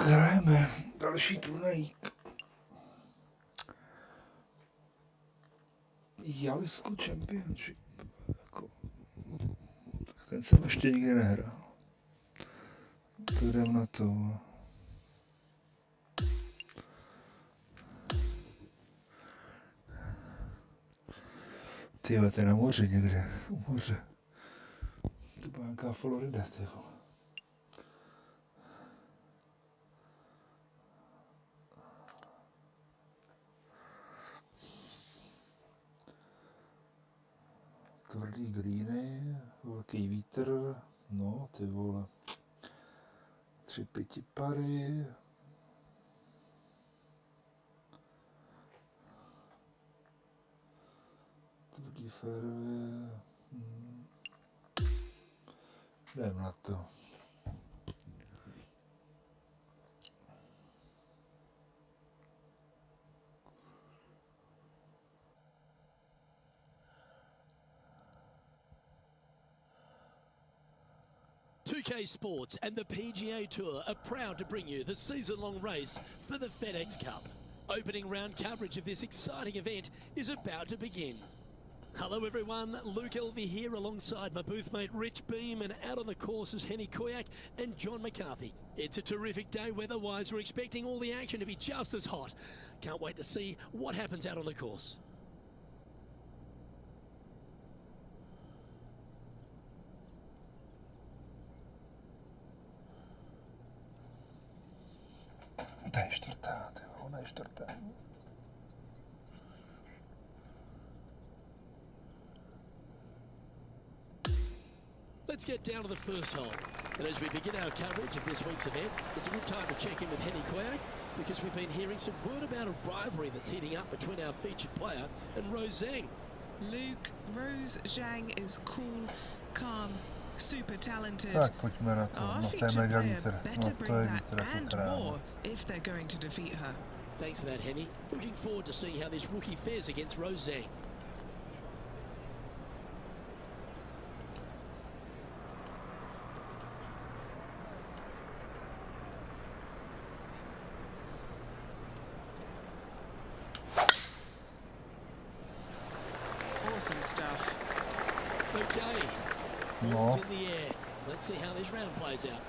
Tak hrajeme další turnajík. Jalisco Championship. Jako, tak ten jsem ještě nikdy nehrál. To jdem na to. Tyhle, to je na moři někde. U moře. To byla nějaká Florida, tyhle. Tvrdý greeny, velký vítr, no ty vole, 3 pětipary, tvrdý fairway, jdem na to. UK Sports and the PGA Tour are proud to bring you the season-long race for the FedEx Cup. Opening round coverage of this exciting event is about to begin. Hello everyone, Luke Elvey here alongside my booth mate Rich Beam, and out on the course is Henny Koyak and John McCarthy. It's a terrific day weather-wise. We're expecting all the action to be just as hot. Can't wait to see what happens out on the course. To je čtvrtá, ona je čtvrtá. Let's get down to the first hole. And as we begin our coverage of this week's event, it's a good time to check in with Henny Koyak, because we've been hearing some word about a rivalry that's heating up between our featured player and Rose Zhang. Luke, Rose Zhang is cool, calm, super talented. Tak pojďme na to, Our no to je featured mega player vítr, better no to bring je that vítr jako and kráva. more if they're going to defeat her. Thanks for that, Henny. Looking forward to seeing how this rookie fares against Rose Zhang. Awesome stuff. Okay, ball's in the air. Let's see how this round plays out.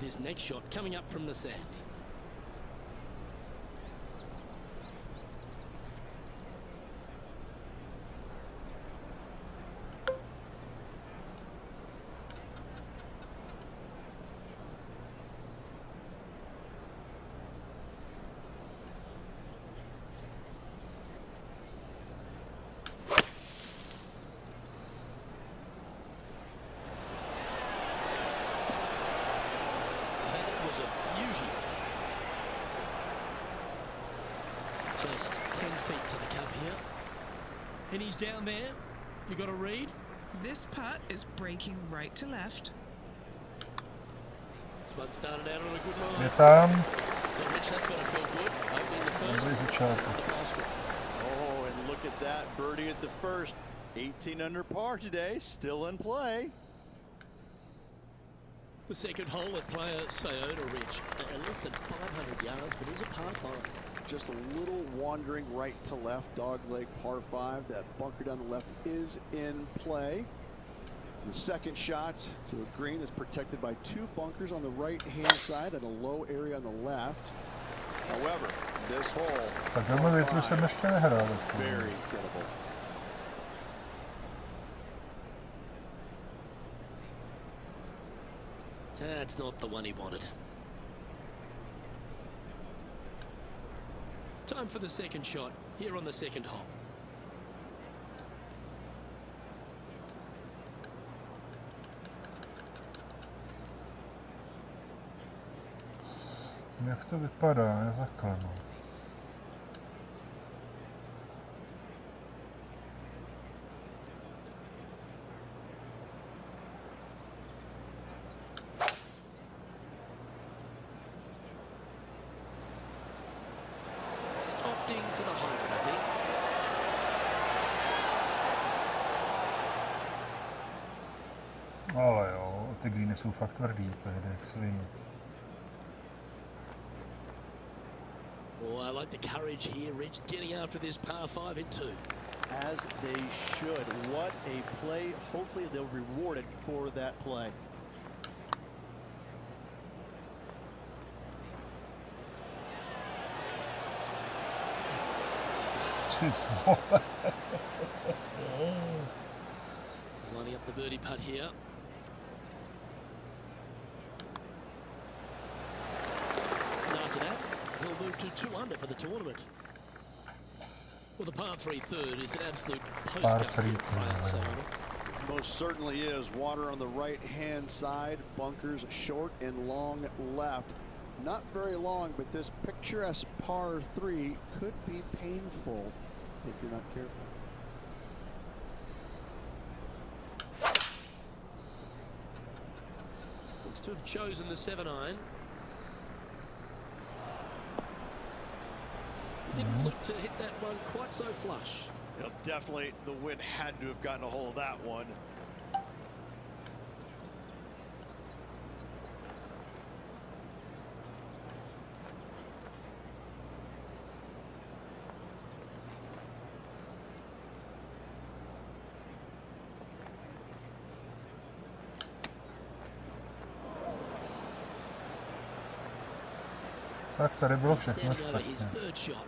This next shot coming up from the sand. Just 10 feet to the cup here. And he's down there. You got a read? This putt is breaking right to left. This one started out on a good line. Je tam. Yeah, Rich, that's got to feel good. Opening the first. Dobrý začátek. On the basket. Oh, and look at that birdie at the first. 18 under par today, still in play. The second hole at Playa, Saona, Rich. Less than 500 yards, but is a par 5. Just a little wandering right to left, dog leg par 5. That bunker down the left is in play. The second shot to a green that's protected by 2 bunkers on the right-hand side and a low area on the left. However, this hole, Takhle větru jsem ještě nehrál. very gettable. That's not the one he wanted. Time for the second shot here on the second hole. Jak to vypadá, je takhle, no. Opting for the 100, I think. Ale jo, ty greeny jsou fakt tvrdý, to jde jak svým. Oh, I like the courage here, Rich, getting after this par 5 in 2. As they should. What a play. Hopefully they'll reward it for that play. Ty vole. Lining up the birdie putt here. And after that, he'll move to 2 under for the tournament. Well, the par 3 third is an absolute Par postcard three here at Playa, third. Saona. Most certainly is. Water on the right-hand side, bunkers short and long left. Not very long, but this picturesque par 3 could be painful if you're not careful. Looks to have chosen the 7-iron. He didn't look to hit that one quite so flush. You know, definitely the wind had to have gotten a hold of that one. Tak tady bylo všechno Standing over his špatně. third shot.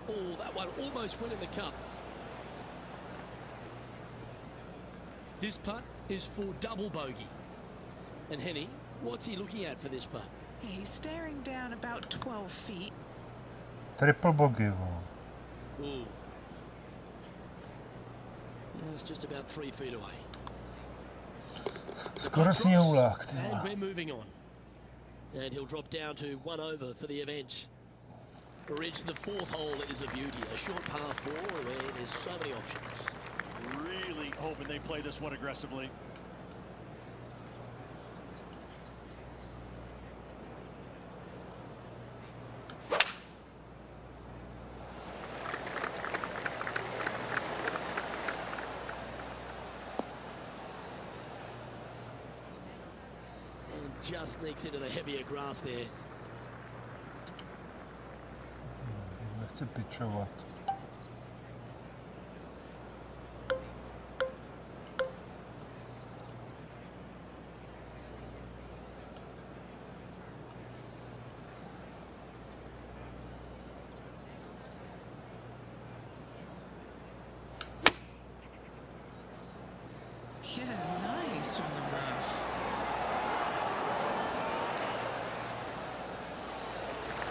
Oh, that one almost went in the cup. This putt is for double bogey. And Henny, what's he looking at for this putt? He's staring down about 12 feet. Triple bogey, vole. Ooh. It's just about 3 feet away. Skoro sněhulák, ty And vole. we're moving on. And he'll drop down to 1 over for the event. Rich, the 4th hole is a beauty. A short par 4 where there's so many options. Really hoping they play this one aggressively. And just sneaks into the heavier grass there. Nechci pičovat. Yeah, nice from the rough.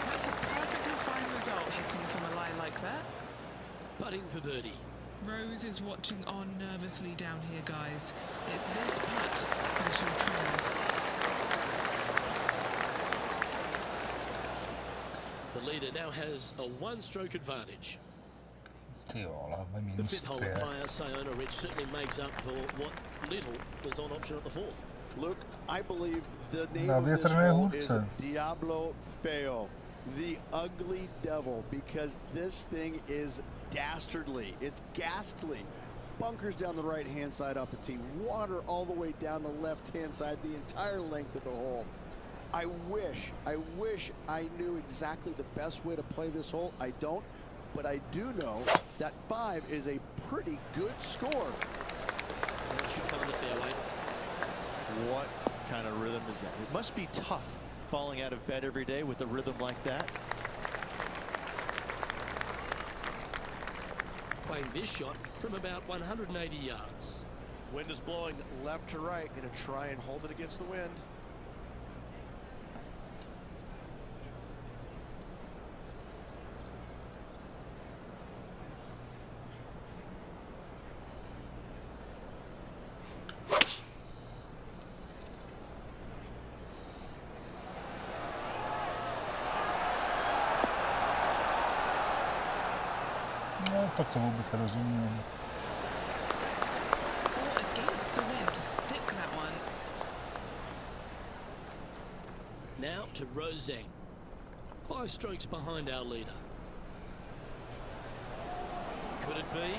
That's a perfectly fine result hitting from a lie like that. Putting for birdie. Rose is watching on nervously down here, guys. It's this putt that she'll try. The leader now has a 1-stroke advantage. Ty jo, hlavně The minus 5th hole 5. at Playa, Saona, Rich, certainly makes up for what little was on option at the 4th. Luke, I believe the name Na of this větrné hole is hůrce. Diablo Feo, the ugly devil, because this thing is dastardly. It's ghastly. Bunkers down the right-hand side off the tee, water all the way down the left-hand side, the entire length of the hole. I wish I knew exactly the best way to play this hole. I don't, but I do know that 5 is a pretty good score. That should find the fairway. What kind of rhythm is that? It must be tough falling out of bed every day with a rhythm like that. Playing this shot from about 180 yards. Wind is blowing left to right. Going to try and hold it against the wind. tak tomu bych rozuměl. Fought against the wind to stick that one. Now to Roseng. 5 strokes behind our leader. Could it be?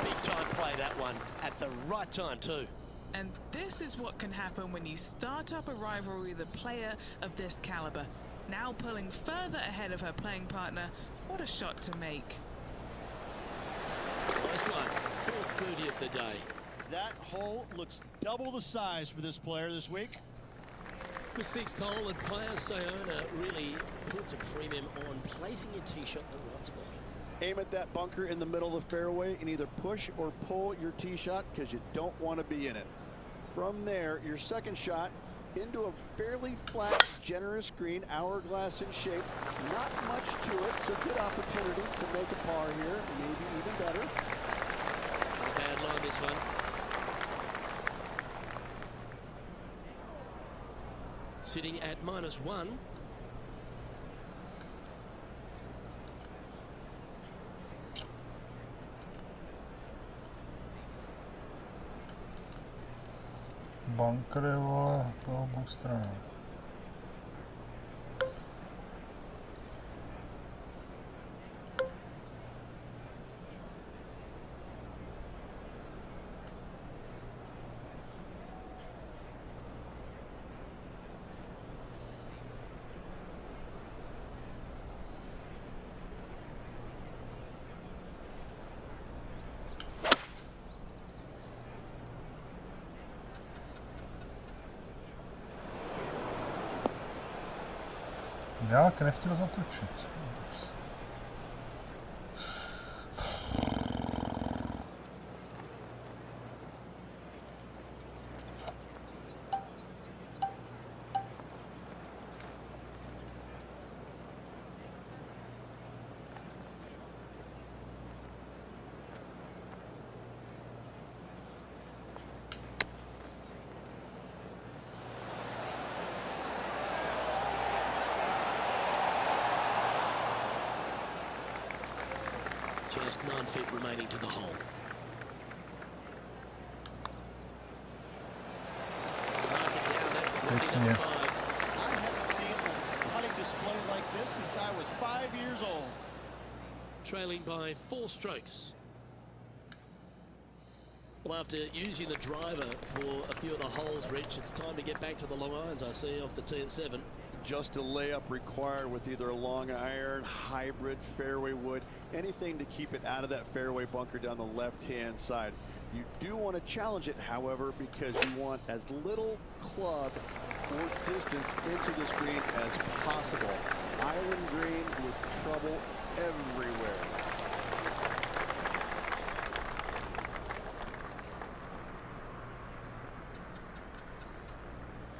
Big time play, that one. At the right time too. And this is what can happen when you start up a rivalry with a player of this caliber. Now pulling further ahead of her playing partner. What a shot to make. Nice one. 4th birdie of the day. That hole looks double the size for this player this week. The 6th hole at Playa, Saona really puts a premium on placing your tee shot in the right spot. Aim at that bunker in the middle of the fairway and either push or pull your tee shot because you don't want to be in it. From there, your second shot into a fairly flat, generous green, hourglass in shape. Not much to it, so good opportunity to make a par here, maybe even better. Not a bad line, this one. Sitting at -1. Bunkry, vole, to obou stranách. Nějak nechtěl zatočit. Just 9 feet remaining to the hole. Mark it down, that's birdie number 5. I haven't seen a putting display like this since I was 5 years old. Trailing by 4 strokes. Well, after using the driver for a few of the holes, Rich, it's time to get back to the long irons, I see, off the tee at 7. Just a layup required with either a long iron, hybrid, fairway wood, anything to keep it out of that fairway bunker down the left-hand side. You do want to challenge it, however, because you want as little club or distance into this green as possible. Island green with trouble everywhere.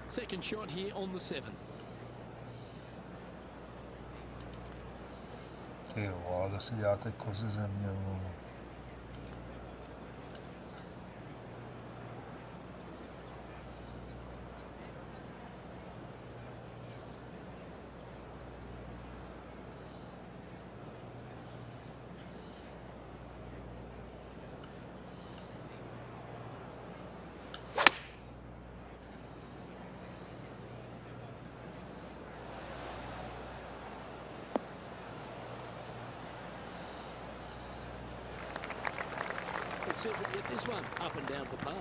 Second shot here on the 7th. Ty vole, to si děláte kozy země, vole. Let's see if we can get this one up and down for par.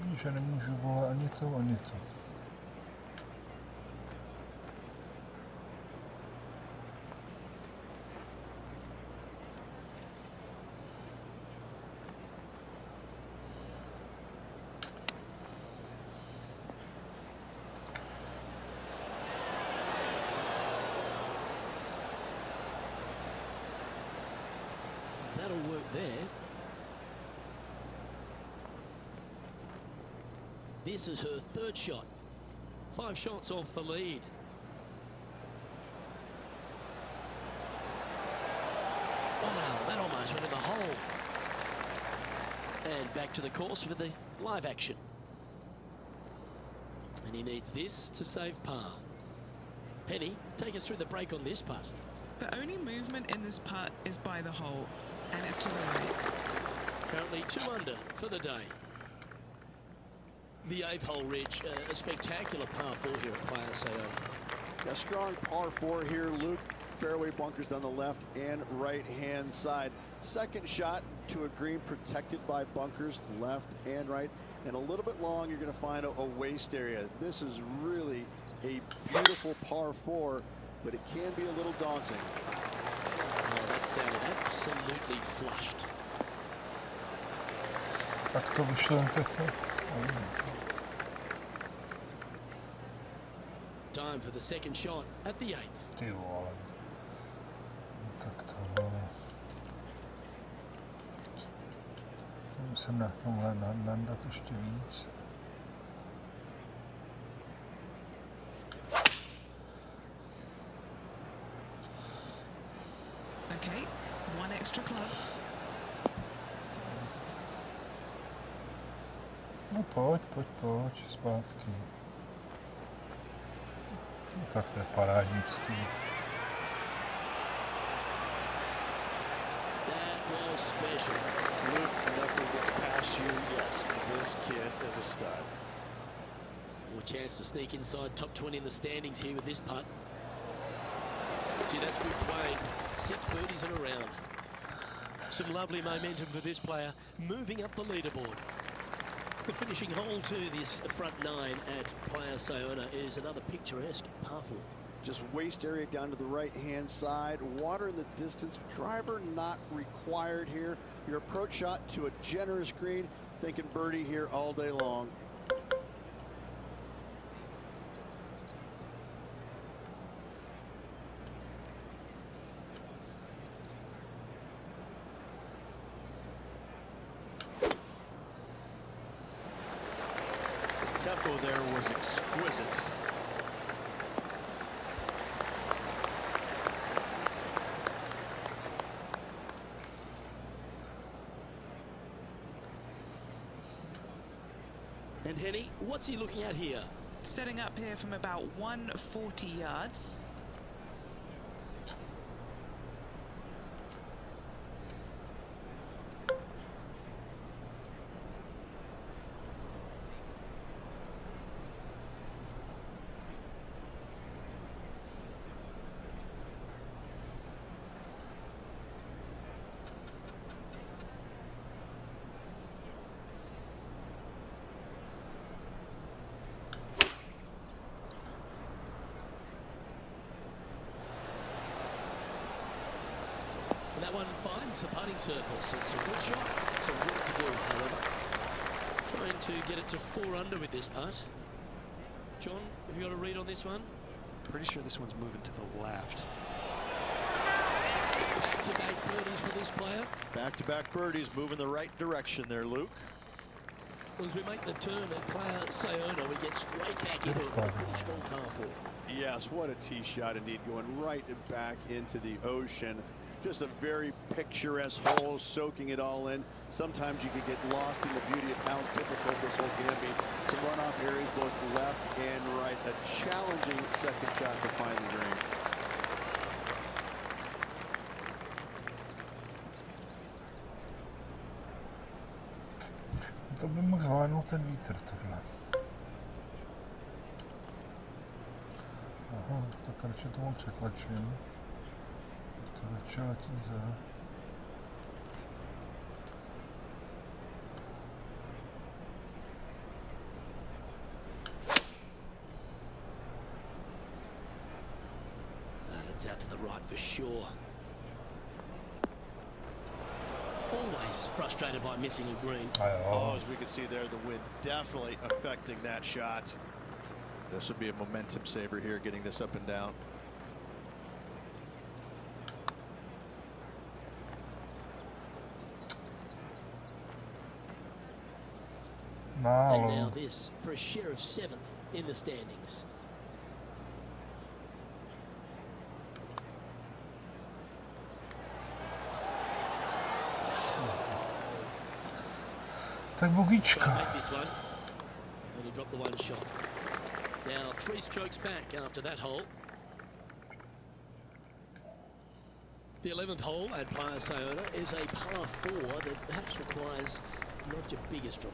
Vidíš, že nemůžu, vole, ani to, ani to. That'll work there. This is her 3rd shot. 5 shots off the lead. Wow, that almost went in the hole. And back to the course with the live action. And he needs this to save par. Penny, take us through the break on this putt. The only movement in this putt is by the hole, and it's to the right. Currently 2 under for the day. The 8th hole, Rich, a spectacular par 4 here at Playa Saona. A strong par 4 here, Luke. Fairway bunkers on the left and right hand side. Second shot to a green protected by bunkers left and right, and a little bit long. You're going to find a waste area. This is really a beautiful par 4, but it can be a little daunting. Oh, that sounded absolutely flushed. Tak to vyšlo teď. Time for the second shot at the 8th. Ty vole. Tak to vole. To musím nandat ještě víc. Okay, 1 extra club. No pojď, zpátky. No, tak to je parádnický. That was special. Luke, nothing gets past you. Yes, this kid is a stud. Well, a chance to sneak inside top 20 in the standings here with this putt. Gee, that's good playing. 6 birdies in a round. Some lovely momentum for this player, moving up the leaderboard. The finishing hole to this front 9 at Playa Saona is another picturesque par 4. Just waste area down to the right hand side. Water in the distance. Driver not required here. Your approach shot to a generous green. Thinking birdie here all day long. The tempo there was exquisite. And Henny, what's he looking at here? Setting up here from about 140 yards. And that one finds the putting surface. It's a good shot. Some work to do, however. Trying to get it to 4 under with this putt. John, have you got a read on this one? Pretty sure this one's moving to the left. Back-to-back birdies for this player. Back-to-back birdies, moving the right direction there, Luke. Well, as we make the turn at Playa Saona, we get straight back into it with a pretty strong par 4. Yes, what a tee shot indeed, going right back into the ocean. Just a very picturesque hole, soaking it all in. Sometimes you could get lost in the beauty of how difficult this hole can be. Some runoff areas both left and right. A challenging second shot to find the green. To by mohl zvládnout ten vítr tohle. Aha, tak radši tomu přetlačím. To radši letí za. That's out to the right for sure. Always frustrated by missing a green. Oh, as we can see there, the wind definitely affecting that shot. This would be a momentum saver here, getting this up and down. And now this for a share of 7th in the standings. Tak bogička. This one. Only dropped the one shot. Now 3 strokes back after that hole. The 11th hole at Playa Saona is a par 4 that perhaps requires not your biggest drive.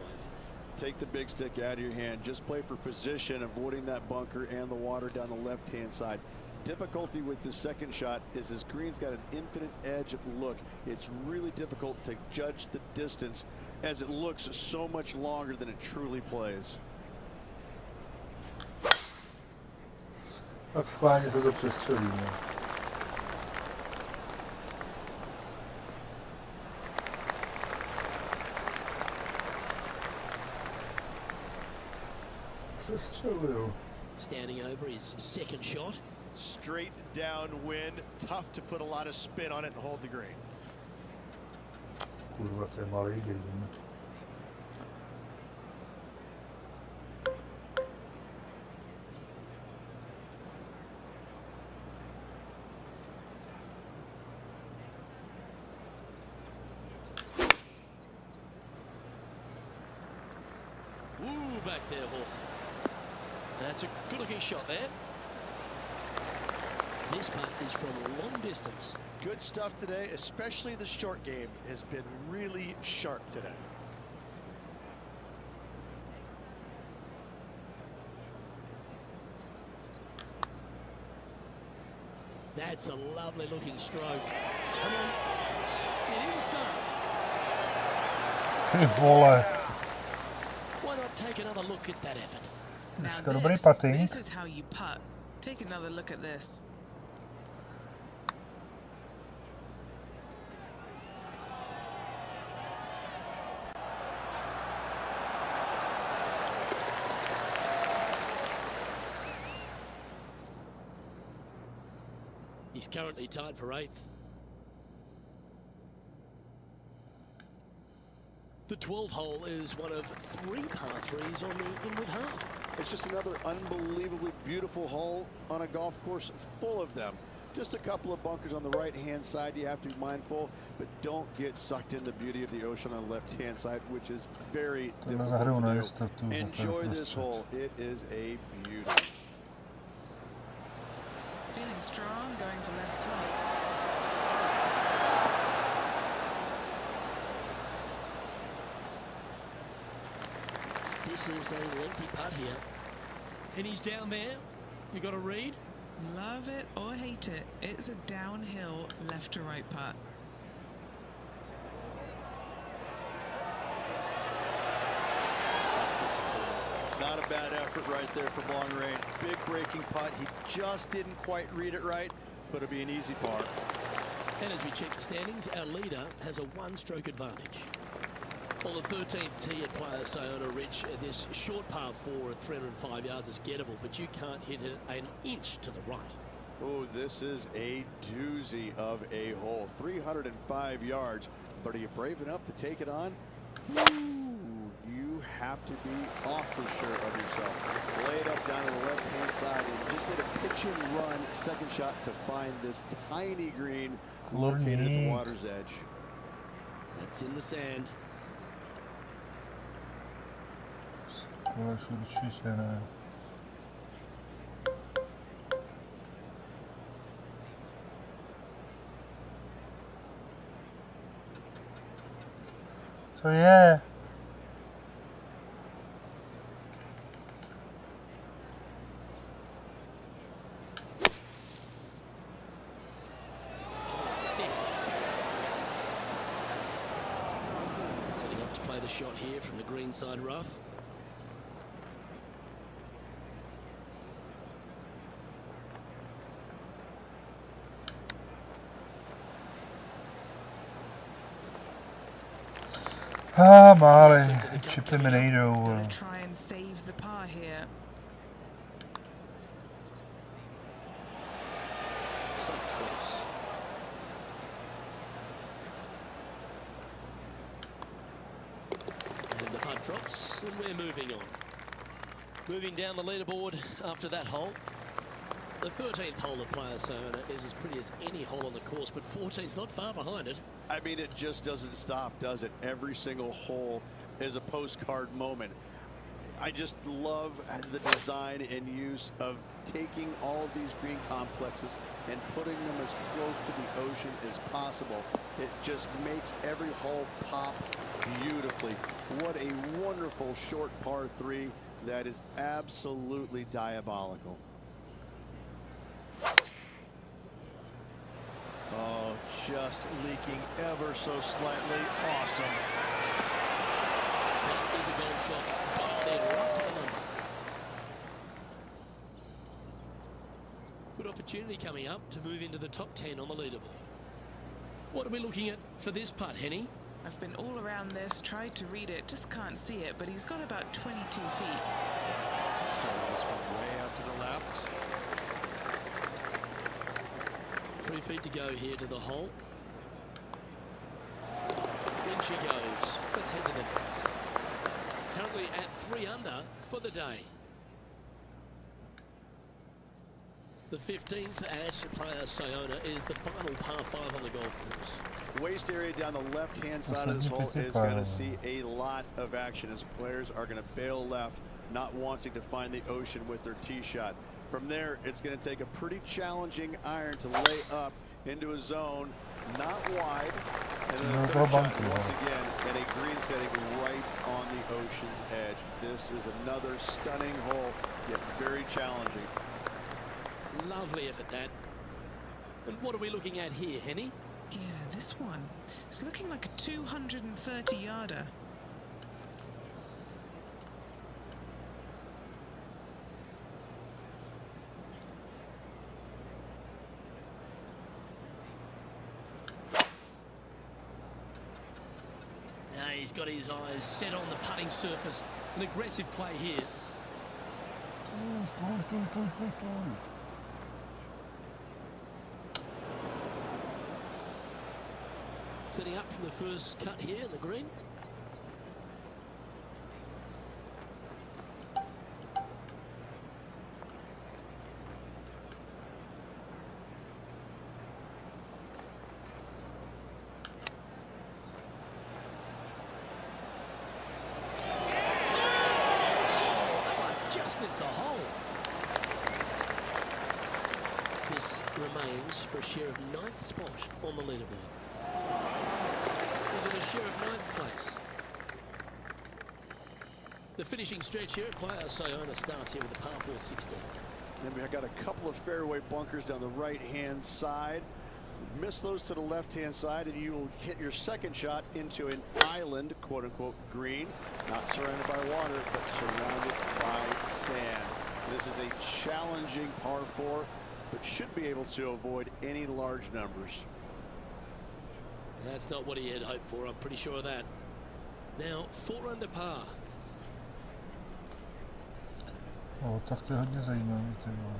Take the big stick out of your hand. Just play for position, avoiding that bunker and the water down the left-hand side. Difficulty with the second shot is this green's got an infinite edge look. It's really difficult to judge the distance as it looks so much longer than it truly plays. Tak schválně to přestřelíme. Přestřeluju. Standing over his second shot. Straight downwind, tough to put a lot of spin on it and hold the green. Kurva, to je malý green. Woo, back there, Horsey. That's a good-looking shot there. This putt is from a long distance. Good stuff today, especially the short game has been really sharp today. That's a lovely looking stroke. Come on, get inside. Ty vole. Why not take another look at that effort? Dneska dobrý putting. This is how you putt. Take another look at this. He's currently tied for 8th. The 12th hole is one of 3 par 3s on the inward half. It's just another unbelievably beautiful hole on a golf course full of them. Just a couple of bunkers on the right-hand side you have to be mindful, but don't get sucked in the beauty of the ocean on the left-hand side, which is very difficult to do. Enjoy this hole. It is a beauty. Feeling strong, going for less time. This is a lengthy putt here. And he's down there. You got to read. Love it or hate it, it's a downhill left to right putt. That's disappointing. Not a bad effort right there from long range. Big breaking putt. He just didn't quite read it right, but it'll be an easy par. And as we check the standings, our leader has a 1-stroke advantage. On the 13th tee at Playa Saona Ridge, this short par 4 at 305 yards is gettable, but you can't hit it an inch to the right. Oh, this is a doozy of a hole. 305 yards, but are you brave enough to take it on? Ooh, you have to be off for sure of yourself. Lay it up down to the left-hand side and just hit a pitch and run second shot to find this tiny green located at the water's edge. That's in the sand. Tohle určitě ne. Co je? Set. Setting up to play the shot here from the greenside rough. Ah, Marley, chip him in Edo. Gonna try and save the par here. So close. And the putt drops, and we're moving on. Moving down the leaderboard after that hole. The 13th hole of Playa Saona is as pretty as any hole on the course, but 14's not far behind it. I mean, it just doesn't stop, does it? Every single hole is a postcard moment. I just love the design and use of taking all of these green complexes and putting them as close to the ocean as possible. It just makes every hole pop beautifully. What a wonderful short par 3 that is absolutely diabolical. Oh, just leaking ever so slightly. Awesome. That is a golf shot. Dialed in right to the number. Good opportunity coming up to move into the top 10 on the leaderboard. What are we looking at for this putt, Henny? I've been all around this, tried to read it, just can't see it, but he's got about 22 feet. Starting this one way out to the left. 3 feet to go here to the hole. In she goes. Let's head to the next. Currently at 3 under for the day. The 15th at Playa, Saona is the final par 5 on the golf course. Waste area down the left-hand side of this hole is going to see a lot of action as players are going to bail left, not wanting to find the ocean with their tee shot. From there, it's going to take a pretty challenging iron to lay up into a zone, not wide, and then the third shot once again at a green setting right on the ocean's edge. This is another stunning hole, yet very challenging. Lovely effort, that. And what are we looking at here, Henny? Yeah, this one. It's looking like a 230-yarder. Now he's got his eyes set on the putting surface. An aggressive play here. Setting up from the first cut here in the green. Missed the hole. This remains for a share of 9th spot on the leaderboard. Is it a share of 9th place? The finishing stretch here at Playa Saona starts here with a par 4 16th. And we've got a couple of fairway bunkers down the right-hand side. Miss those to the left-hand side, and you will hit your second shot into an island, quote-unquote, green. Not surrounded by water, but surrounded by sand. This is a challenging par 4, but should be able to avoid any large numbers. That's not what he had hoped for, I'm pretty sure of that. Now, 4 under par. O, tak to je hodně zajímavý, ty vole.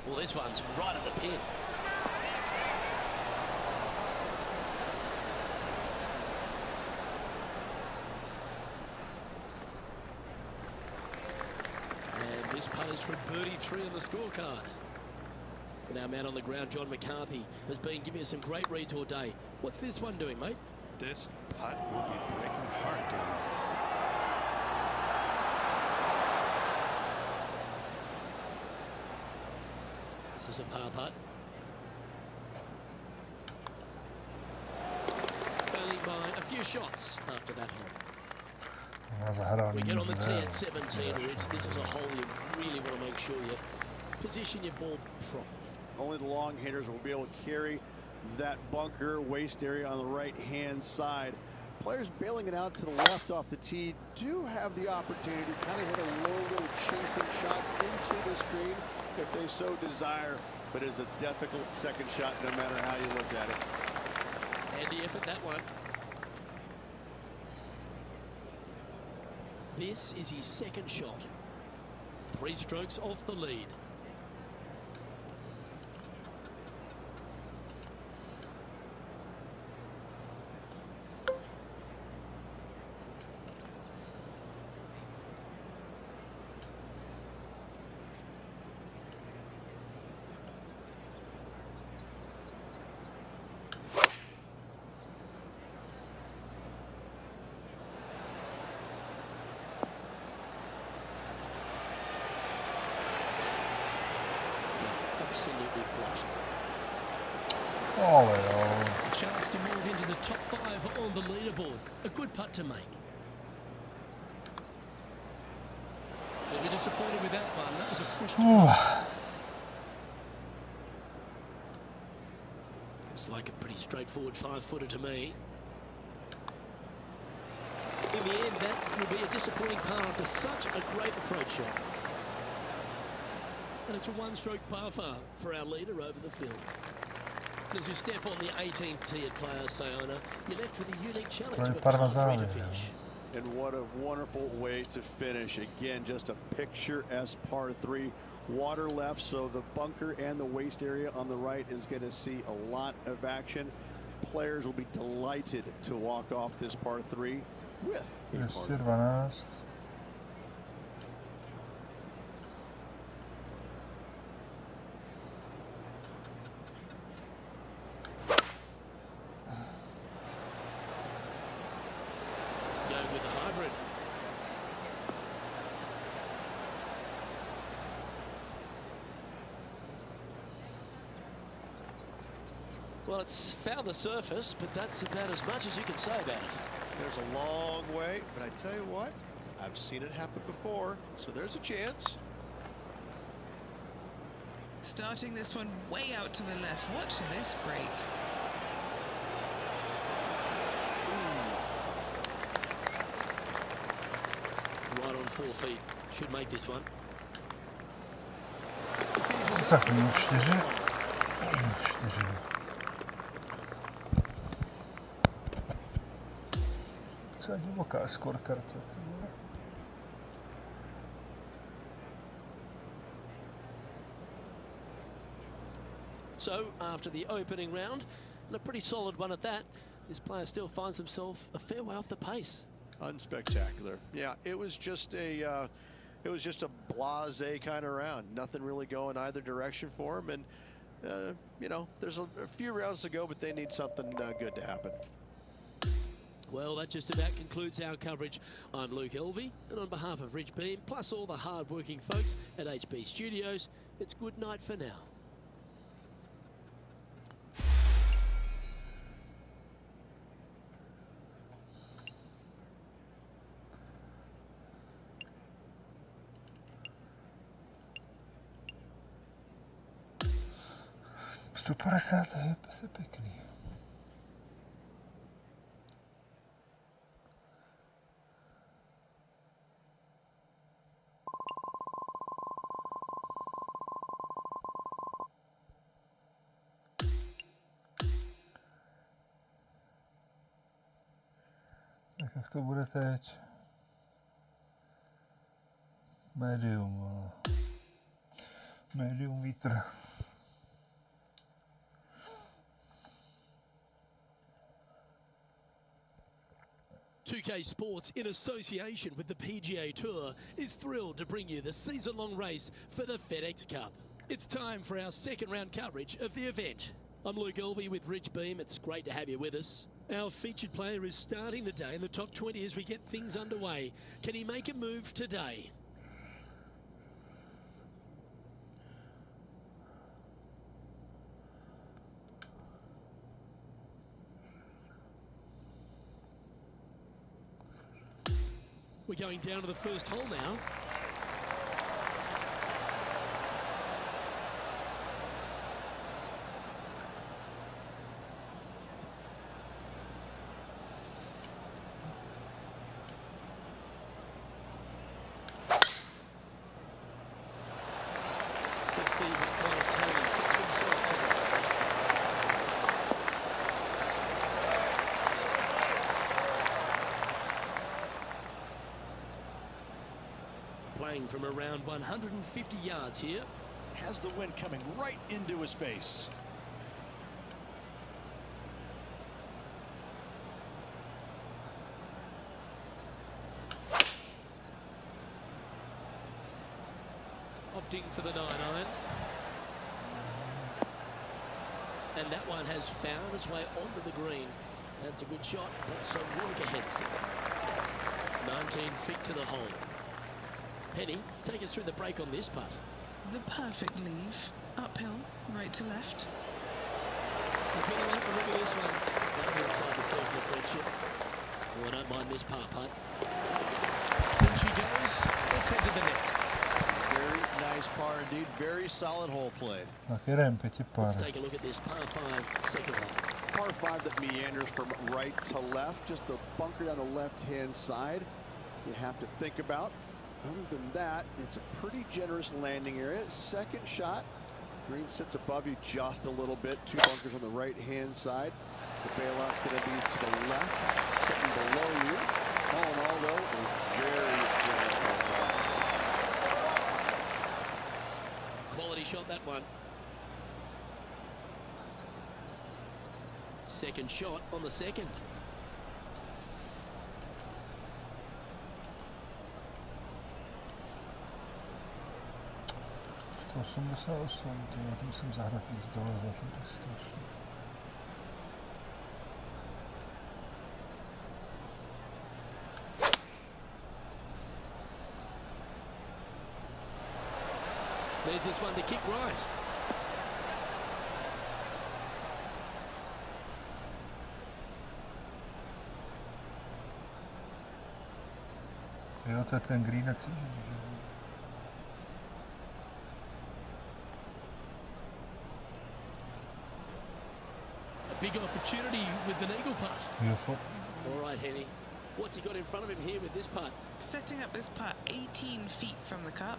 Well, this one's right at the pin. And this putt is for birdie 3 on the scorecard. And our man on the ground, John McCarthy, has been giving us some great reads all day. What's this one doing, mate? This putt will be breaking hard, dude. This is a par putt. Trailing by a few shots after that hole. We get on the tee at 17, Rich. This is a hole you really want to make sure you position your ball properly. Only the long hitters will be able to carry that bunker waste area on the right-hand side. Players bailing it out to the left off the tee do have the opportunity to kind of hit a low little chasing shot into this green if they so desire, but it's a difficult second shot no matter how you look at it. Handy effort, that one. This is his second shot. 3 strokes off the lead. Oh, jo. A chance to move into the top 5 on the leaderboard. A good putt to make. They'll be disappointed with that one. That was a push to Looks like a pretty straightforward 5-footer to me. In the end, that will be a disappointing par after such a great approach shot. And it's a one-stroke par for our leader over the field. As you step on the 18th tee at Playa, Saona, you're left with a unique challenge of a par 3 to finish. And what a wonderful way to finish. Again, just a picturesque par 3. Water left, so the bunker and the waist area on the right is going to see a lot of action. Players will be delighted to walk off this par 3 with a par 3. 212. Going with the hybrid. Well, it's found the surface, but that's about as much as you can say about it. There's a long way, but I tell you what, I've seen it happen before, so there's a chance. Starting this one way out to the left. Watch this break. Right on 4 feet. Should make this one. Finishes up Tak, with a minus 4. last. Minus 4. Co je divoká scorekarta. So, after the opening round, and a pretty solid one at that, this player still finds himself a fair way off the pace. Unspectacular. Yeah, it was just a blasé kind of round. Nothing really going either direction for him, and you know, there's a few rounds to go, but they need something good to happen. Well, that just about concludes our coverage. I'm Luke Elvey, and on behalf of Rich Beam, plus all the hard-working folks at HB Studios, it's good night for now. To 50 je pěkný. Tak jak to bude teď? Medium, ale. Medium vítr. 2K Sports, in association with the PGA Tour, is thrilled to bring you the season-long race for the FedEx Cup. It's time for our second round coverage of the event. I'm Luke Elvey with Rich Beam. It's great to have you with us. Our featured player is starting the day in the top 20 as we get things underway. Can he make a move today? We're going down to the first hole now. Let's see what kind of tone he sets himself to. Playing from around 150 yards here. Has the wind coming right into his face. Opting for the 9-iron. And that one has found its way onto the green. That's a good shot, but some work ahead still. 19 feet to the hole. Penny, take us through the break on this putt. The perfect leave. Uphill, right to left. He's going to have a look at this one. Down inside the circle of friendship. Oh, I don't mind this par putt. In she goes. Let's head to the next. Very nice par indeed. Very solid hole played. Také rempeti Let's pár. take a look at this par 5 second hole. Par 5 that meanders from right to left, just the bunker down the left-hand side you have to think about. Other than that, it's a pretty generous landing area. Second shot, green sits above you just a little bit. 2 bunkers on the right-hand side. The bailout's going to be to the left, sitting below you. All in all, though, a very generous par 5. Quality shot, that one. Second shot on the second. To 88, to musím zahrát víc doleva, to je strašně. Needs this one to kick right. Jo, to je ten green na kříži, že jo. A big opportunity with an eagle putt. Jo, fakt. All right, Henny. What's he got in front of him here with this putt? Setting up this putt 18 feet from the cup.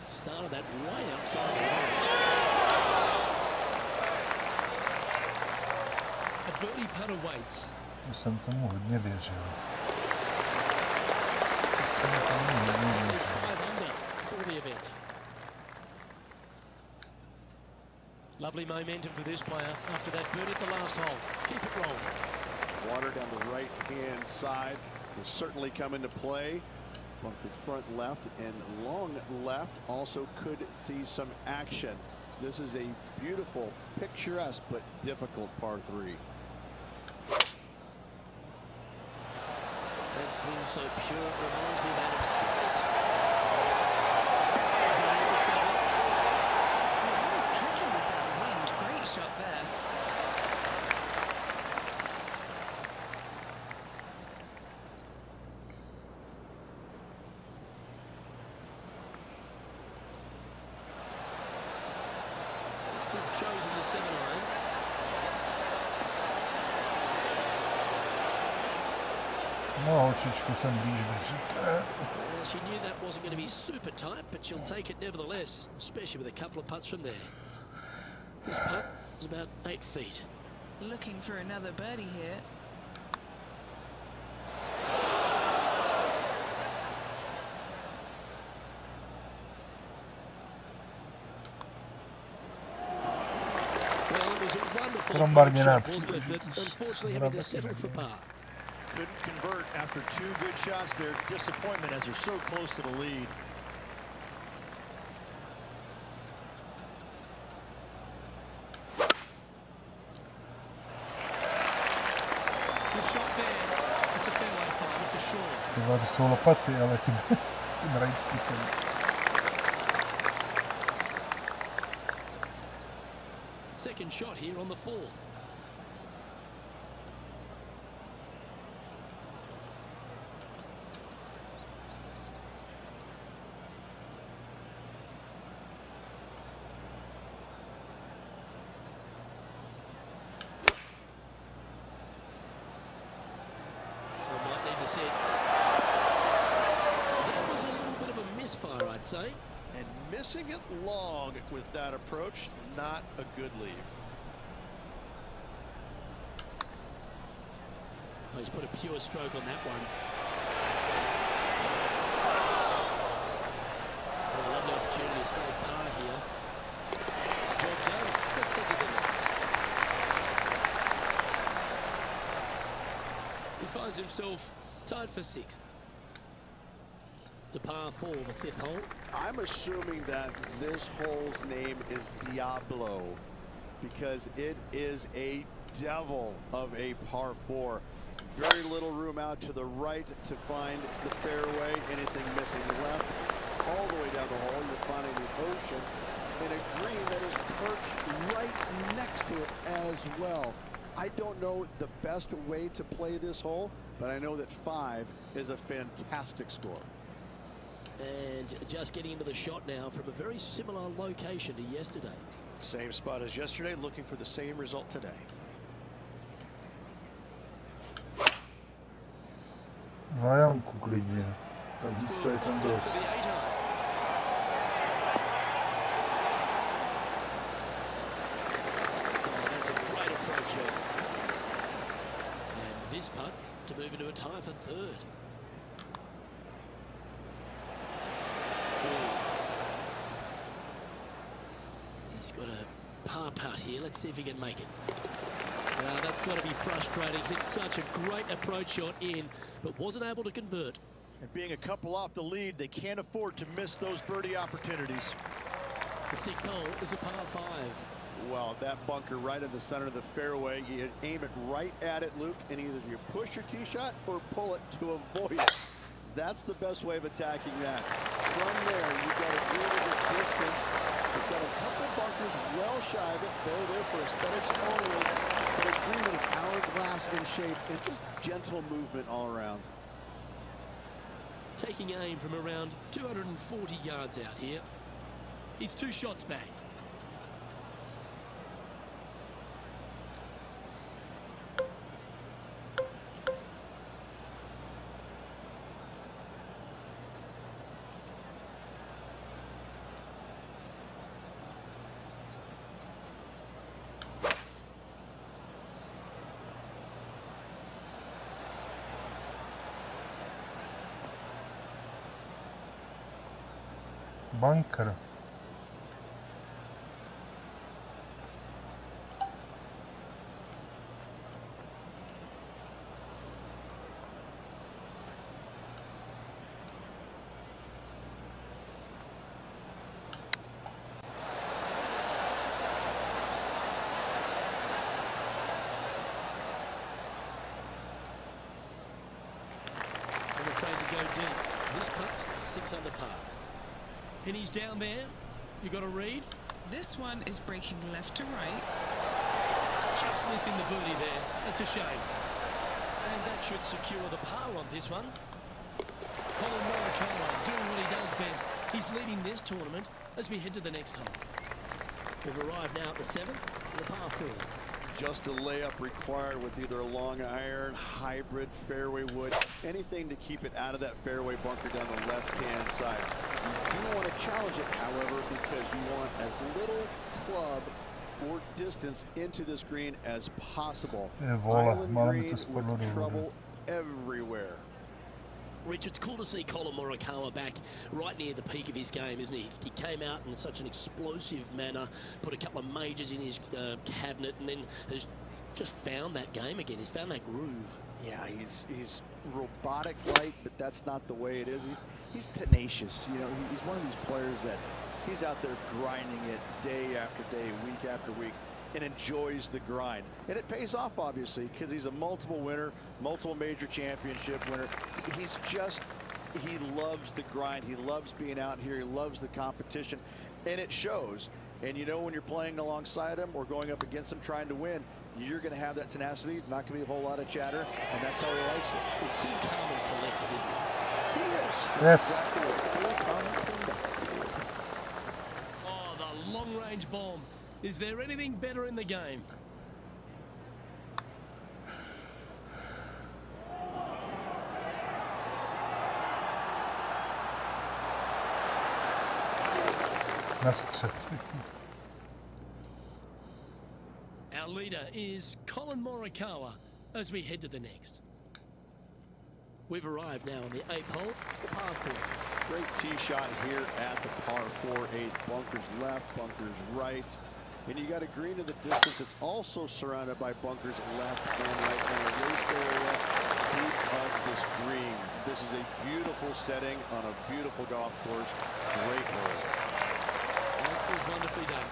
Started that way outside the line. A birdie putt awaits. To jsem tomu hodně věřil. To jsem tomu hodně věřil. 5 under for the event. Lovely momentum for this player after that birdie at the last hole. Keep it rolling. Water down the right-hand side will certainly come into play. Bunker front left and long left also could see some action. This is a beautiful, picturesque, but difficult par 3. That swing so pure, it reminds me of Adam Scott's. That was tricky with that wind. Great shot there. To have chosen the 7 iron. No, holčičko, jsem blíž, bych říkal. She knew that wasn't going to be super tight, but she'll take it nevertheless, especially with a couple of putts from there. This putt is about 8 feet. Looking for another birdie here. Well, it was a wonderful Trombarně shot, na wasn't it? But unfortunately having to settle for par. Couldn't convert after 2 good shots there. Disappointment as they're so close to the lead. Good shot there. It's a fairway find for sure. Ty vole, to jsou lopaty, ale tím right stickem. Second shot here on the 4th. So we might need to set. That was a little bit of a misfire, I'd say. And missing it long with that approach, not a good leave. Oh, he's put a pure stroke on that one. Oh, a lovely opportunity to save par here. Job done. Let's head to the next. He finds himself tied for 6th. To par 4, the 5th hole. I'm assuming that this hole's name is Diablo because it is a devil of a par 4. Very little room out to the right to find the fairway. Anything missing left. all the way down the hole, you're finding the ocean and a green that is perched right next to it as well. I don't know the best way to play this hole, but I know that 5 is a fantastic score. And just getting into the shot now from a very similar location to yesterday. Same spot as yesterday, looking for the same result today. Vajanku klidně. Tam místo je tam dost. For the 8-iron. Oh, that's a great approach shot. And this putt to move into a tie for third. He's got a par putt here. Let's see if he can make it. That's got to be frustrating. Hit such a great approach shot in, but wasn't able to convert. And being a couple off the lead, they can't afford to miss those birdie opportunities. The 6th hole is a par 5. Well, that bunker right in the center of the fairway, you aim it right at it, Luke, and either you push your tee shot or pull it to avoid it. That's the best way of attacking that. From there, you've got to deal with the distance. It's got a couple bunkers well shy of it. They're there for aesthetics only. But a green that is hourglass in shape and just gentle movement all around. Taking aim from around 240 yards out here. He's 2 shots back. Bunker. I'm afraid to go deep. This putt's 6 under par. And he's down there. You got a read? This one is breaking left to right. Just missing the birdie there. That's a shame. And that should secure the par on this one. Colin Morikawa doing what he does best. He's leading this tournament as we head to the next hole. We've arrived now at the 7th, the par 4. Just a layup required with either a long iron, hybrid, fairway wood, anything to keep it out of that fairway bunker down the left-hand side. You do want to challenge it, however, because you want as little club or distance into this green as possible. Island green with trouble everywhere. Rich, it's cool to see Colin Morikawa back right near the peak of his game, isn't he? He came out in such an explosive manner, put a couple of majors in his cabinet, and then has just found that game again. He's found that groove. Yeah, he's robotic light, but that's not the way it is. He's tenacious. You know, he's one of these players that he's out there grinding it day after day, week after week, and enjoys the grind. And it pays off, obviously, because he's a multiple winner, multiple major championship winner. He loves the grind. He loves being out here. He loves the competition, and it shows. And you know, when you're playing alongside him or going up against him trying to win, you're going to have that tenacity. Not going to be a whole lot of chatter, and that's how he likes it. He's cool, calm, and collected, isn't he? He is. Yes. Exactly what cool, calm, and collected. Oh, the long-range bomb. Is there anything better in the game? Na střed. Our leader is Colin Morikawa as we head to the next. We've arrived now on the 8th hole, the par 4. Great tee shot here at the par 4, 8. Bunkers left, bunkers right. And you got a green in the distance. It's also surrounded by bunkers left and right in a raced area deep of this green. This is a beautiful setting on a beautiful golf course. Great hole. That was wonderfully done.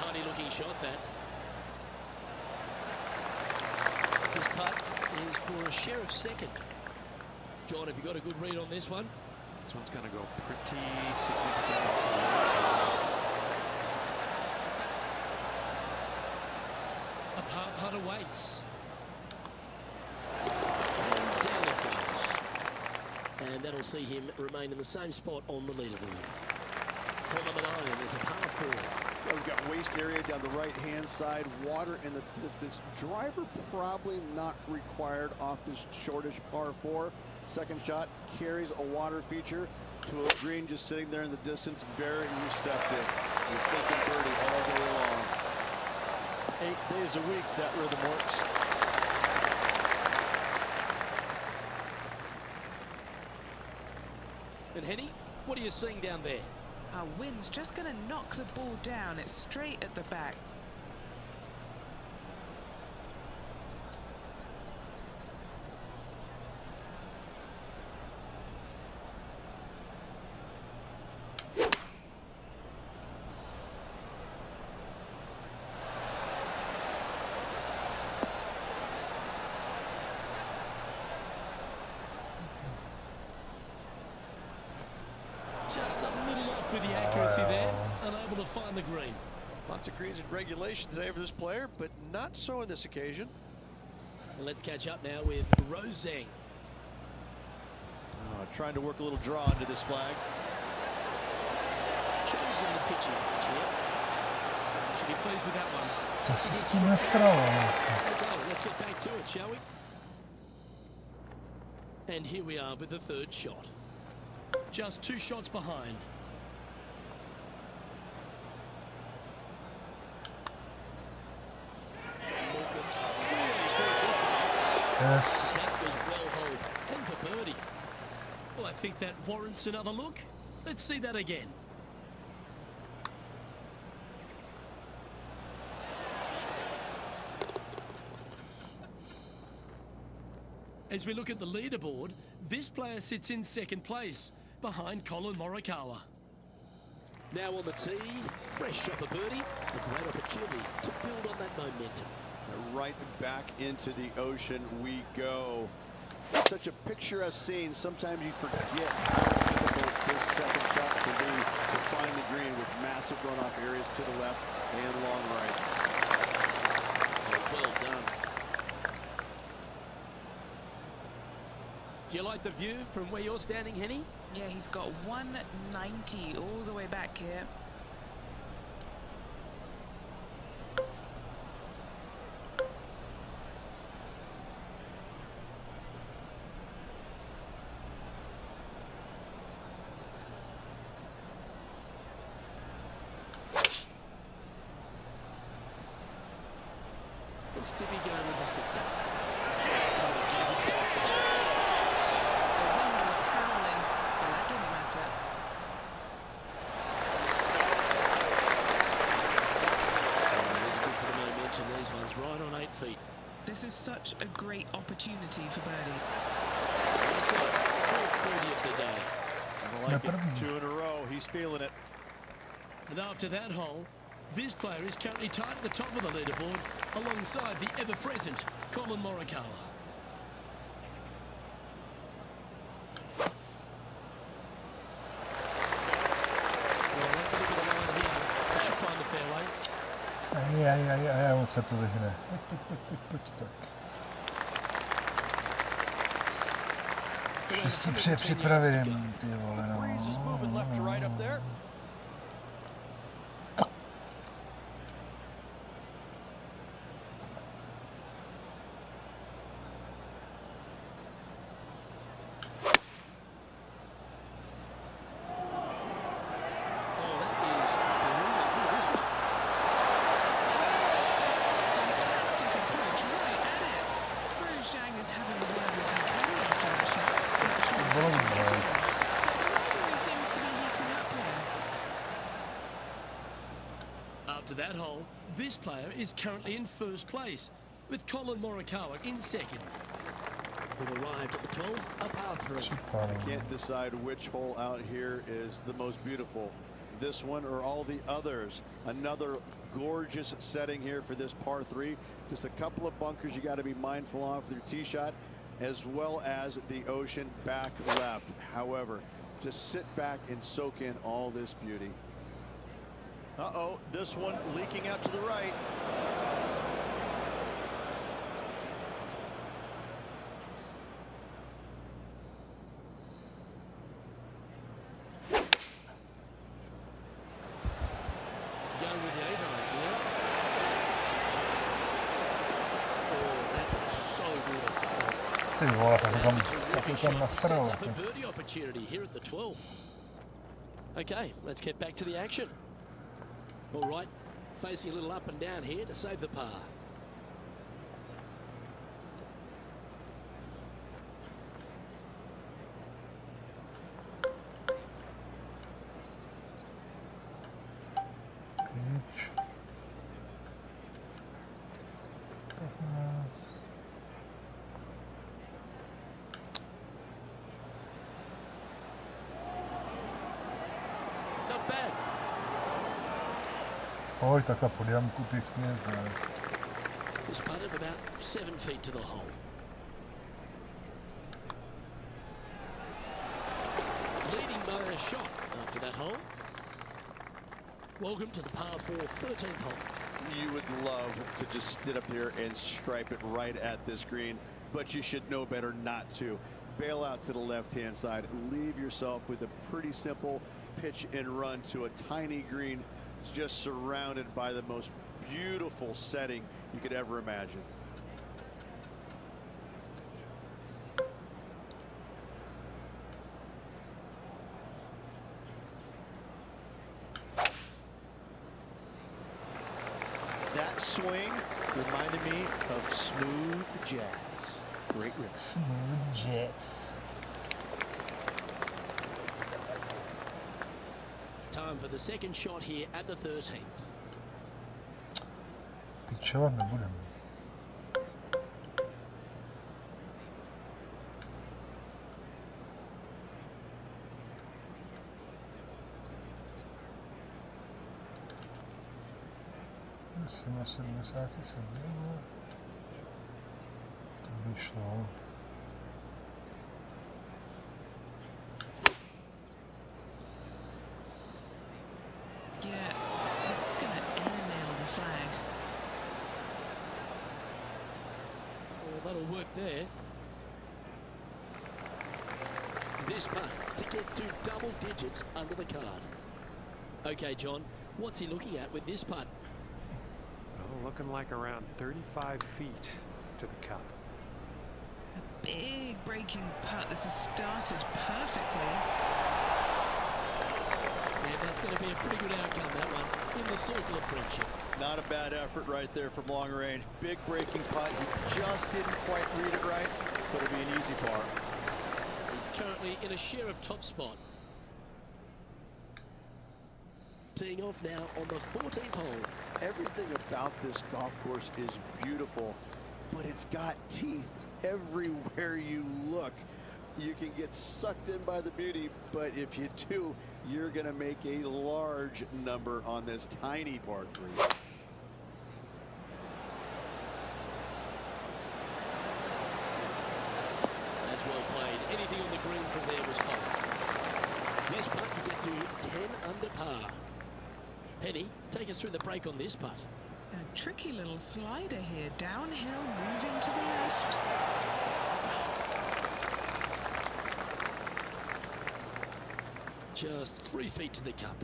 Shiny looking shot, that. This putt is for a sheriff second. John, have you got a good read on this one? This one's going to go pretty significant. A par putt awaits. And down it goes. And that'll see him remain in the same spot on the leaderboard. Hole number 9 is a par 4. Well, we've got waste area down the right-hand side, water in the distance. Driver probably not required off this shortish par 4. Second shot carries a water feature to a green just sitting there in the distance, very receptive. You're thinking birdie all day long. 8 days a week, that rhythm works. And Henny, what are you seeing down there? Our wind's just going to knock the ball down. It's straight at the back. Just a little off with the accuracy there, unable to find the green. Lots of greens and regulation today for this player, but not so on this occasion. And let's catch up now with Roseng. Trying to work a little draw into this flag. Chosen the pitching chair. Should be pleased with that one. To se s tím nesralo. Okay, let's get back to it, shall we? And here we are with the third shot. Just 2 shots behind. Yes. That was well holed. And for birdie. Well, I think that warrants another look. Let's see that again. As we look at the leaderboard, this player sits in second place, behind Colin Morikawa. Now on the tee, fresh shot for birdie, a great opportunity to build on that momentum. Right back into the ocean we go. Such a picturesque scene. Sometimes you forget how difficult this second shot can be to find the green with massive runoff areas to the left and long rights. Well done. Do you like the view from where you're standing, Henny? Yeah, he's got 190 all the way back here. Looks to be going with a 6-up. Coming deep past the left. The wind was howling, but that didn't matter. It isn't good for the momentum. These ones right on 8 feet. This is such a great opportunity for birdie. That's right. 4th birdie of the day. I like it. 2 in a row. He's feeling it. And after that hole, this player is currently tied at the top of the leaderboard alongside the ever-present Colin Morikawa. Well, let's look at the line here. I should find the fairway. Aj, moc se to vyhne. Pojď, tak. Všichni připravím, ty vole, no. Breeze is moving left to right up there. After that hole, this player is currently in first place, with Colin Morikawa in second. We've arrived at the 12th, a par 3. I can't decide which hole out here is the most beautiful. this one or all the others. Another gorgeous setting here for this par 3. Just a couple of bunkers you got to be mindful of for your tee shot, as well as the ocean back left. However, just sit back and soak in all this beauty. Uh-oh, this one leaking out to the right. Going with the 8-iron here. Oh, that was so beautiful. Ty vole, That's a terrific tam shot. nasral. Sets up a birdie opportunity here at the 12. Okay, let's get back to the action. All right, facing a little up and down here to save the par. Pitch. 15. Not bad. Oj, takhle pod jamku pěkně. This putted about 7 feet to the hole. Leading by a shot after that hole. Welcome to the par 4 13th hole. You would love to just sit up here and stripe it right at this green, but you should know better not to. Bail out to the left-hand side. Leave yourself with a pretty simple pitch and run to a tiny green, just surrounded by the most beautiful setting you could ever imagine. That swing reminded me of smooth jazz. Great rhythm. Smooth jazz. Time for the second shot here at the 13th. Pičovat nebudem. Jsem na 77. To by šlo. Yeah, this is going to airmail the flag. Well, that'll work there. This putt to get to double digits under the card. Okay, John, what's he looking at with this putt? Well, looking like around 35 feet to the cup. A big breaking putt. This has started perfectly. And that's going to be a pretty good outcome, that one, in the circle of friendship. Not a bad effort right there from long range. Big breaking putt. He just didn't quite read it right, but it'll be an easy par. He's currently in a share of top spot. Teeing off now on the 14th hole. Everything about this golf course is beautiful, but it's got teeth everywhere you look. You can get sucked in by the beauty, but if you do, you're going to make a large number on this tiny par 3. That's well played. Anything on the green from there was fine. This putt to get to 10 under par. Penny, take us through the break on this putt. A tricky little slider here. Downhill, moving to the left. Just 3 feet to the cup.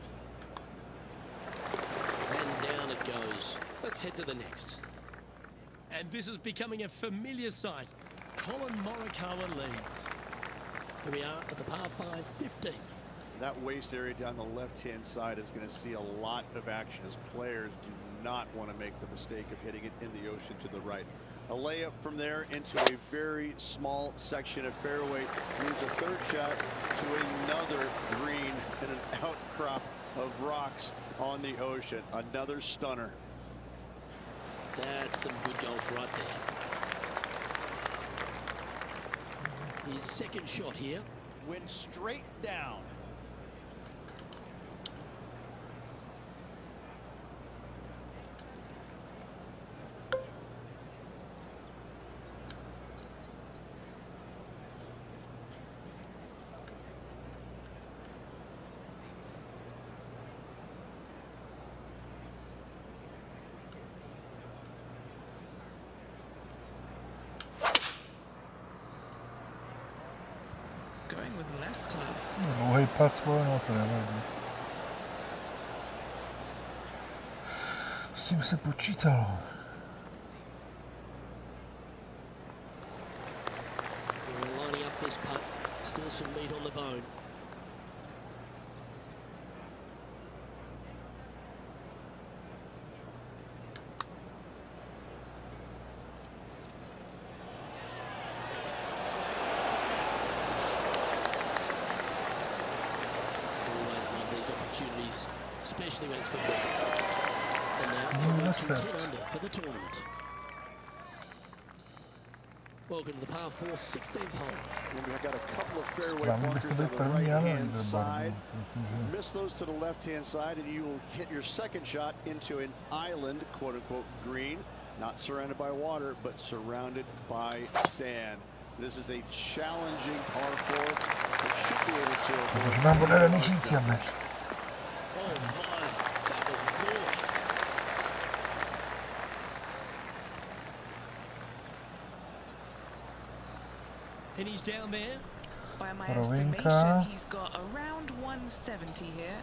And down it goes. Let's head to the next. And this is becoming a familiar sight. Colin Morikawa leads. Here we are at the par 5 15th. That waist area down the left-hand side is going to see a lot of action as players do not want to make the mistake of hitting it in the ocean to the right. A layup from there into a very small section of fairway leaves a third shot to another green and an outcrop of rocks on the ocean. Another stunner. That's some good golf right there. His second shot here. Went straight down. Going with less club. Dlouhý pad, no to nevadí. S tím se počítalo. Well, lining up this putt, still some meat on the bone. Opportunities, especially when it's for big. And now we're to 10 under for the tournament. Welcome to the par 4 16th hole. And we've got a couple of fairway bunkers on the right-hand side. Miss those to the left-hand side, and you will hit your second shot into an island, quote-unquote, green, not surrounded by water, but surrounded by sand. This is a challenging par 4 that should be able to avoid. Oh my, that was gorgeous. And he's down there. By my estimation, he's got around 170 here.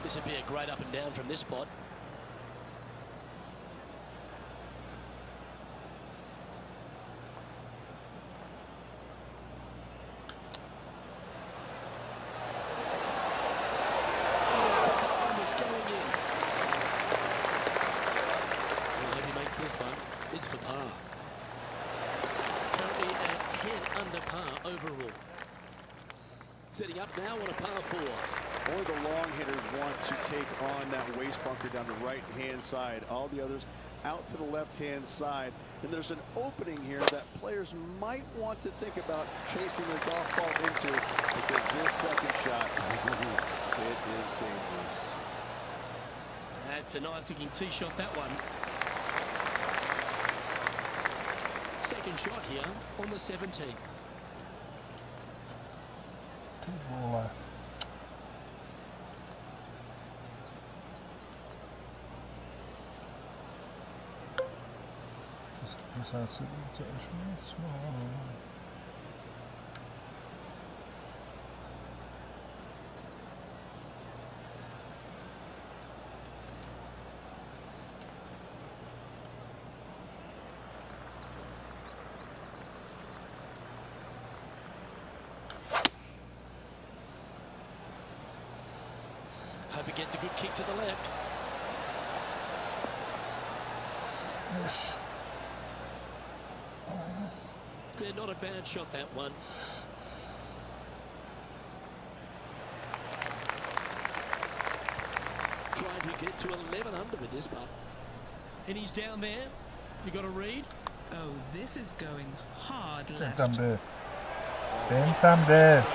This would be a great up and down from this spot. That one was going in. I hope he makes this one. It's for par. Currently at 10 under par overall. Setting up now on a par 4. Only the long hitters want to take on that waste bunker down the right-hand side. All the others out to the left-hand side. And there's an opening here that players might want to think about chasing their golf ball into, because this second shot, it is dangerous. That's a nice-looking tee shot, that one. Second shot here on the 17th. Hope it gets a good kick to the left. Yes. Yeah, not a bad shot, that one. Trying to get to 11 under with this putt. And he's down there. You got a read? Oh, this is going hard Ten left. tam jde. Ten tam jde.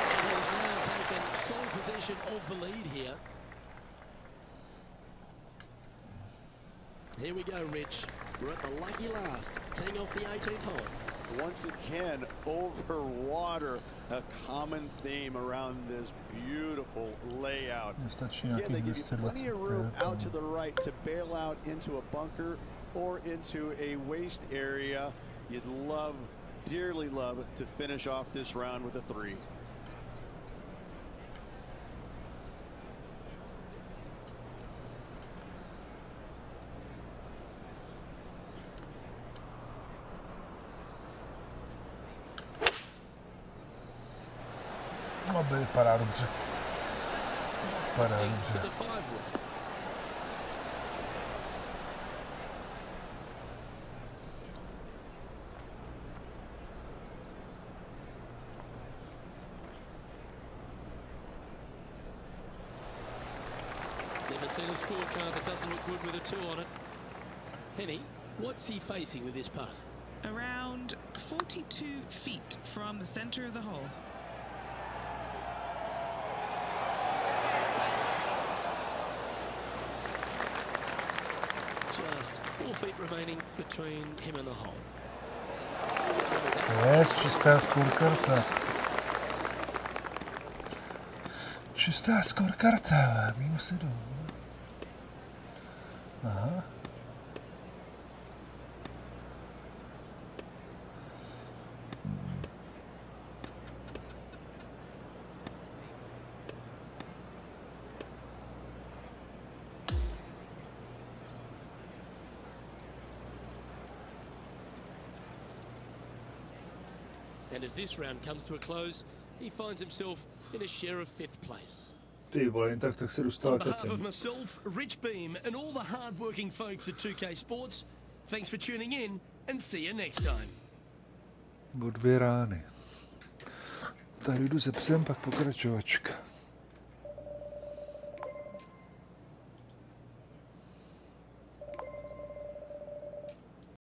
And he has now taken sole possession of the lead here. Here we go, Rich. We're at the lucky last, teeing off the 18th hole. Once again, over water, a common theme around this beautiful layout. Again, they give you plenty of room out to the right to bail out into a bunker or into a waste area. You'd love, dearly love, to finish off this round with a 3. Aby vypadá dobře. Vypadá dobře. Never seen a scorecard that doesn't look good with a 2 on it. Henny, what's he facing with this putt? Around 42 feet from the center of the hole. Just 4 feet remaining between him and the hole. Yes, čistá scorekarta. Čistá scorekarta, -7. Aha. And as this round comes to a close, he finds himself in a share of 5th place. Ty vole, jen tak se dostal On ke behalf of těm. myself, Rich Beam, and all the hard-working folks at 2K Sports, thanks for tuning in and see you next time. O 2 rány. Tady jdu se psem, pak pokračovačka.